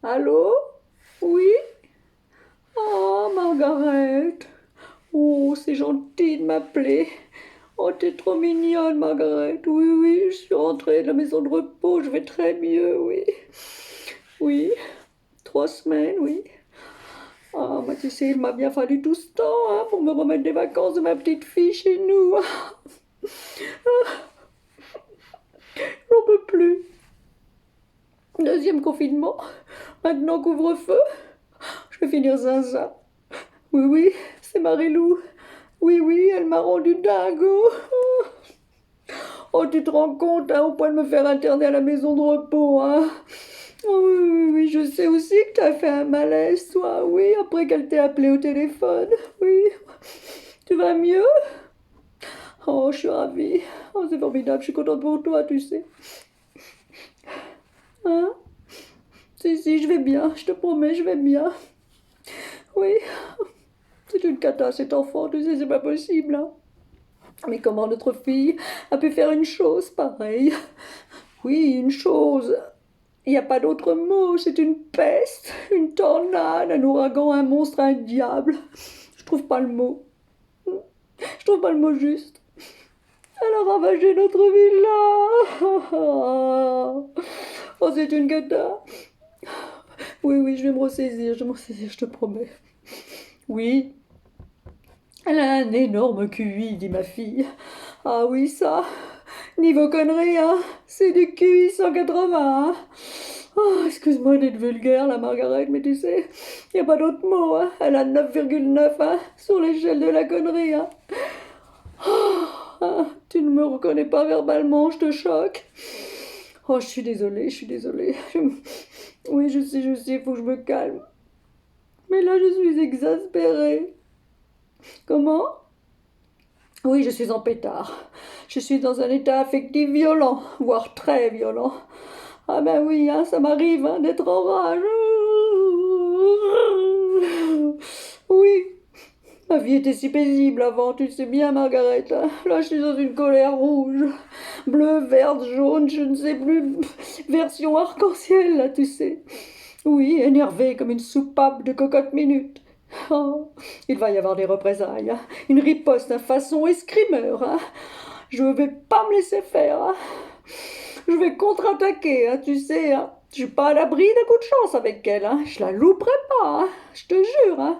Allô? Oui? Oh, Margaret. Oh, c'est gentil de m'appeler. Oh, t'es trop mignonne, Margaret. Oui, oui, je suis rentrée de la maison de repos, je vais très mieux, oui. Oui, 3 semaines, oui. Ah, bah tu sais, il m'a bien fallu tout ce temps hein, pour me remettre des vacances de ma petite fille chez nous. J'en peux plus. Deuxième confinement. Maintenant couvre-feu. Je vais finir zinzin. Oui, oui, c'est Marilou. Oui, oui, elle m'a rendu dingo. Oh, tu te rends compte, hein, au point de me faire interner à la maison de repos, hein. Oh, oui, oui, oui, je sais aussi que tu as fait un malaise, toi, oui, après qu'elle t'ait appelé au téléphone. Oui. Tu vas mieux? Oh, je suis ravie. Oh, c'est formidable, je suis contente pour toi, tu sais. Hein? Si, si, je vais bien, je te promets, je vais bien. Oui, c'est une cata, cet enfant, tu sais, c'est pas possible, hein. Mais comment notre fille a pu faire une chose pareille? Oui, une chose. Il n'y a pas d'autre mot, c'est une peste, une tornade, un ouragan, un monstre, un diable. Je trouve pas le mot. Je trouve pas le mot juste. Elle a ravagé notre villa. Oh, c'est une cata. Oui, oui, je vais me ressaisir, je te promets. Oui, elle a un énorme QI, dit ma fille. Ah oui, ça, niveau connerie, hein, c'est du QI 180, hein. Oh, excuse-moi d'être vulgaire, la Margaret, mais tu sais, y a pas d'autre mot, hein. Elle a 9,9, hein, sur l'échelle de la connerie, hein. Ah, tu ne me reconnais pas verbalement, je te choque. Oh, je suis désolée, je suis désolée. Oui, je sais, faut que je me calme. Mais là, je suis exaspérée. Comment? Oui, je suis en pétard. Je suis dans un état affectif violent, voire très violent. Ah ben oui, hein, ça m'arrive hein, d'être en rage. Oui, ma vie était si paisible avant, tu sais bien, Margaret. Hein. Là, je suis dans une colère rouge. Bleue, verte, jaune, je ne sais plus. Version arc-en-ciel, là, tu sais. Oui, énervée comme une soupape de cocotte minute. Oh, il va y avoir des représailles, hein. Une riposte à façon escrimeur. Hein. Je ne vais pas me laisser faire. Hein. Je vais contre-attaquer, hein, tu sais. Hein. Je suis pas à l'abri d'un coup de chance avec elle. Hein. Je la louperai pas, hein. Je te jure. Hein.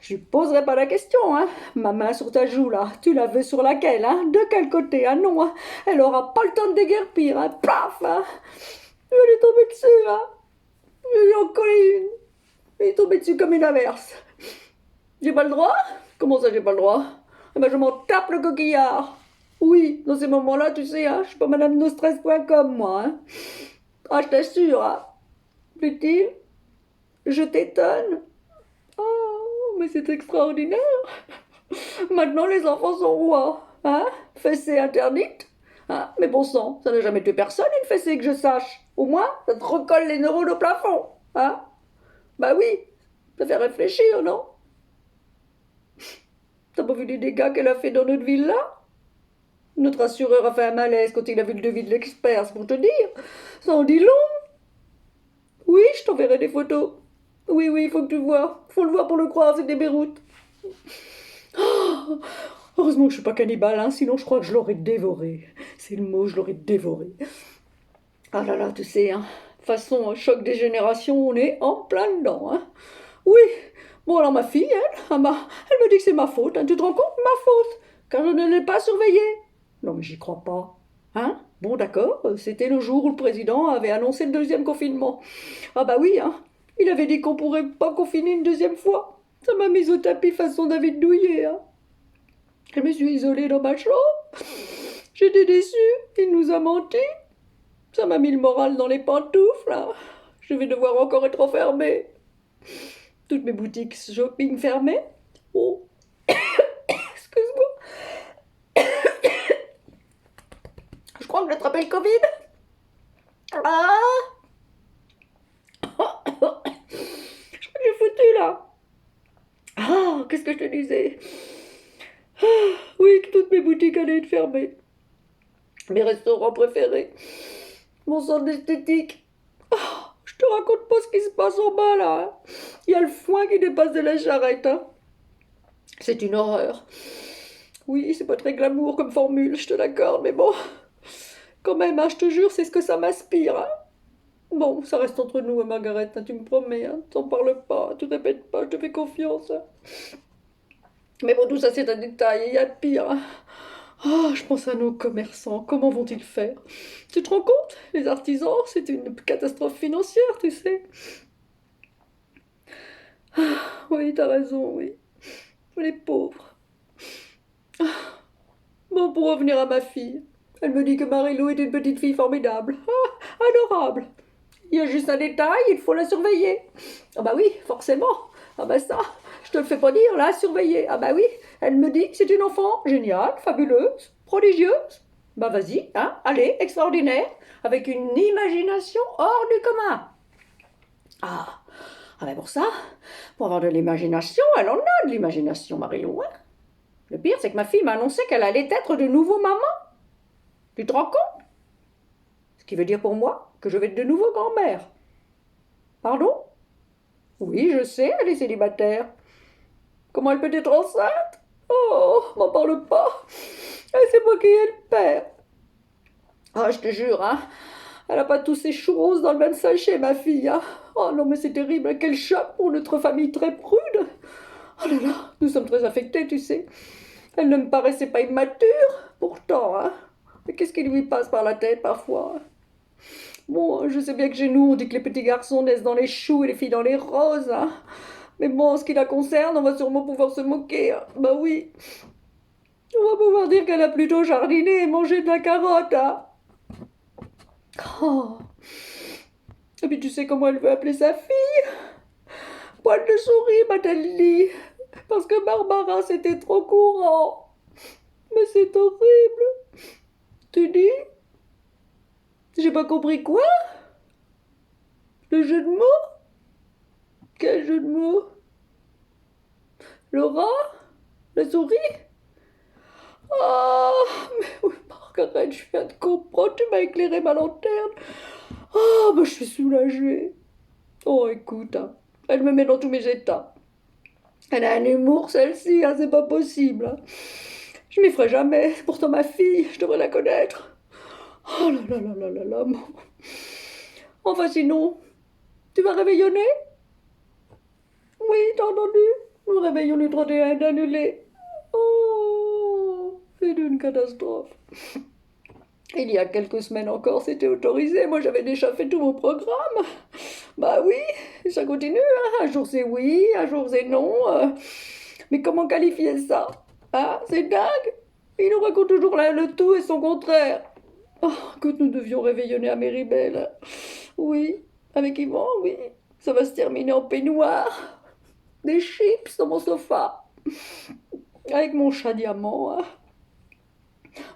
Je lui poserai pas la question. Hein. Ma main sur ta joue, là, tu la veux sur laquelle hein. De quel côté hein. Non, hein. Elle aura pas le temps de déguerpir. Hein. Paf hein. Je vais lui tomber dessus. Hein. Je lui en coller une. Il est tombé dessus comme une averse. J'ai pas le droit? Comment ça, j'ai pas le droit? Eh ben, je m'en tape le coquillard. Oui, dans ces moments-là, tu sais, hein, je suis pas madame nostress.com, moi. Hein. Ah, je t'assure, hein. Plaît-il? Je t'étonne. Oh, mais c'est extraordinaire. Maintenant, les enfants sont rois. Hein? Fessée interdite. Hein? Mais bon sang, ça n'a jamais tué personne, une fessée, que je sache. Au moins, ça te recolle les neurones au plafond. Hein? Bah oui, ça fait réfléchir, non? T'as pas vu les dégâts qu'elle a fait dans notre villa? Notre assureur a fait un malaise quand il a vu le devis de l'expert, c'est pour te dire. Ça en dit long. Oui, je t'enverrai des photos. Oui, oui, il faut que tu vois. Faut le voir pour le croire, c'est des Beyrouth. Oh, heureusement que je suis pas cannibale, hein, sinon je crois que je l'aurais dévoré. C'est le mot, je l'aurais dévoré. Ah là là, tu sais, hein. Façon choc des générations, on est en plein dedans, hein. Oui. Bon, alors ma fille, elle me dit que c'est ma faute, hein. Tu te rends compte, ma faute, car je ne l'ai pas surveillée. Non, mais j'y crois pas. Hein? Bon, d'accord, c'était le jour où le président avait annoncé le deuxième confinement. Ah bah oui, hein. Il avait dit qu'on pourrait pas confiner une deuxième fois. Ça m'a mise au tapis façon David Douillet, hein. Je me suis isolée dans ma chambre. J'étais déçue, il nous a menti. Ça m'a mis le moral dans les pantoufles, hein. Je vais devoir encore être enfermée. Toutes mes boutiques shopping fermées. Oh, excuse-moi. Je crois que j'ai attrapé le Covid. Ah, qu'est-ce que j'ai foutu là? Ah, qu'est-ce que je te disais? Ah, oui, que toutes mes boutiques allaient être fermées. Mes restaurants préférés. Mon centre d'esthétique. Oh, je te raconte raconte pas ce qui se passe en bas, là. Hein. Il y a le foin qui dépasse de la charrette. Hein. C'est une horreur. Oui, c'est pas très glamour comme formule, je te l'accorde, mais bon. Quand même, hein, je te jure, c'est ce que ça m'inspire. Hein. Bon, ça reste entre nous, hein, Margaret, hein, tu me promets. Hein. T'en parles pas, tu répètes pas, je te fais confiance. Hein. Mais bon, tout ça, c'est un détail, il y a de pire. Hein. Ah, je pense à nos commerçants, comment vont-ils faire? Tu te rends compte? Les artisans, c'est une catastrophe financière, tu sais. Ah, oui, t'as raison, oui. Les pauvres. Bon, pour revenir à ma fille, elle me dit que Marie-Lou est une petite fille formidable. Ah, adorable. Il y a juste un détail, il faut la surveiller. Ah bah oui, forcément. Ah bah ça, je te le fais pas dire, là, surveiller. Ah bah oui, elle me dit que c'est une enfant géniale, fabuleuse, prodigieuse. Bah vas-y, hein, allez, extraordinaire, avec une imagination hors du commun. Ah, ah bah pour ça, pour avoir de l'imagination, elle en a de l'imagination, Marie-Lou. Hein. Le pire, c'est que ma fille m'a annoncé qu'elle allait être de nouveau maman. Tu te rends compte? Ce qui veut dire pour moi que je vais être de nouveau grand-mère. Pardon? Oui, je sais, elle est célibataire. Comment elle peut être enceinte? Oh, m'en parle pas. C'est moi qui ai le père. Ah, je te jure, hein. Elle a pas tous ses choux roses dans le même sachet, ma fille. Hein. Oh non, mais c'est terrible. Quel choc pour notre famille très prude. Oh là là, nous sommes très affectés, tu sais. Elle ne me paraissait pas immature, pourtant. Hein. Mais qu'est-ce qui lui passe par la tête parfois? Bon, je sais bien que chez nous, on dit que les petits garçons naissent dans les choux et les filles dans les roses. Hein. Mais bon, en ce qui la concerne, on va sûrement pouvoir se moquer. Hein. Bah oui. On va pouvoir dire qu'elle a plutôt jardiné et mangé de la carotte. Hein. Oh. Et puis tu sais comment elle veut appeler sa fille? Poil de souris, m'a-t-elle dit. Parce que Barbara, c'était trop courant. Mais c'est horrible. Tu dis? J'ai pas compris quoi? Le jeu de mots? Quel jeu de mots? Le rat? La souris? Ah, mais oui, Margaret, je viens de comprendre, tu m'as éclairé ma lanterne. Ah, bah je suis soulagée. Oh, écoute, hein, elle me met dans tous mes états. Elle a un humour, celle-ci, hein, c'est pas possible. Hein. Je m'y ferai jamais, c'est pourtant ma fille, je devrais la connaître. Oh là là là là là là. Enfin, sinon, tu vas réveillonner? Oui, t'as entendu? Le réveillon du 31 est annulé. Oh, c'est une catastrophe. Il y a quelques semaines encore, c'était autorisé. Moi, j'avais déjà fait tout mon programme. Bah oui, ça continue. Hein. Un jour c'est oui, un jour c'est non. Mais comment qualifier ça? Hein, c'est dingue. Il nous raconte toujours le tout et son contraire. Oh, que nous devions réveillonner à Méribel. Oui, avec Yvan, oui. Ça va se terminer en peignoir. Des chips dans mon sofa. Avec mon chat diamant. Hein.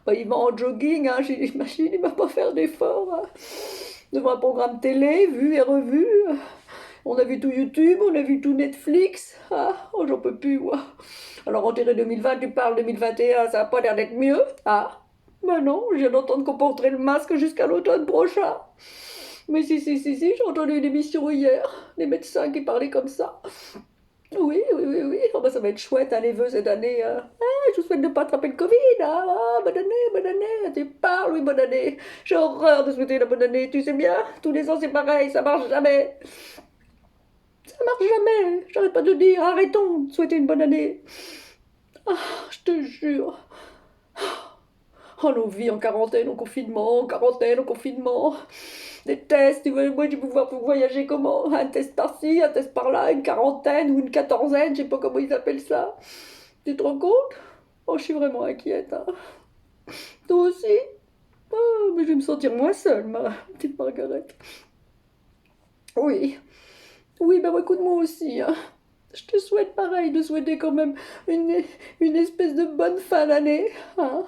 Bah, il va en jogging, hein, j'imagine, il va pas faire d'efforts. Hein. Devant un programme télé, vu et revu. On a vu tout YouTube, on a vu tout Netflix. Ah, oh, j'en peux plus, moi. Alors, enterré 2020, tu parles 2021, ça a pas l'air d'être mieux. Ah, ben non, je viens d'entendre qu'on porterait le masque jusqu'à l'automne prochain. Mais si, j'ai entendu une émission hier, des médecins qui parlaient comme ça. Oui. Oh, ben, ça va être chouette, hein, les vœux cette année. Ah, je vous souhaite de ne pas attraper le Covid. Hein. Ah, bonne année. Tu parles, oui, bonne année. J'ai horreur de souhaiter la bonne année, tu sais bien. Tous les ans, c'est pareil, ça marche jamais. Ça marche jamais. J'arrête pas de dire, arrêtons de souhaiter une bonne année. Ah, je te jure. Oh, nos vies en quarantaine, en confinement, Des tests, moi je vais pouvoir voyager comment? Un test par-ci, un test par-là, une quarantaine ou une quatorzaine, je sais pas comment ils appellent ça. Tu te rends compte? Oh, je suis vraiment inquiète. Hein. Toi aussi? Oh, mais je vais me sentir moins seule, ma petite Margaret. Oui, bah écoute, moi aussi. Hein. Je te souhaite pareil, de souhaiter quand même une espèce de bonne fin d'année. Hein.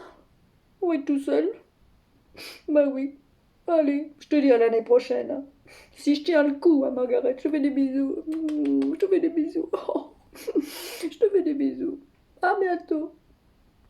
On va être tout seul. Bah oui. Allez, je te dis à l'année prochaine. Hein. Si je tiens le coup, hein, Margaret, je te fais des bisous. Je te fais des bisous. Je te fais des bisous. À bientôt.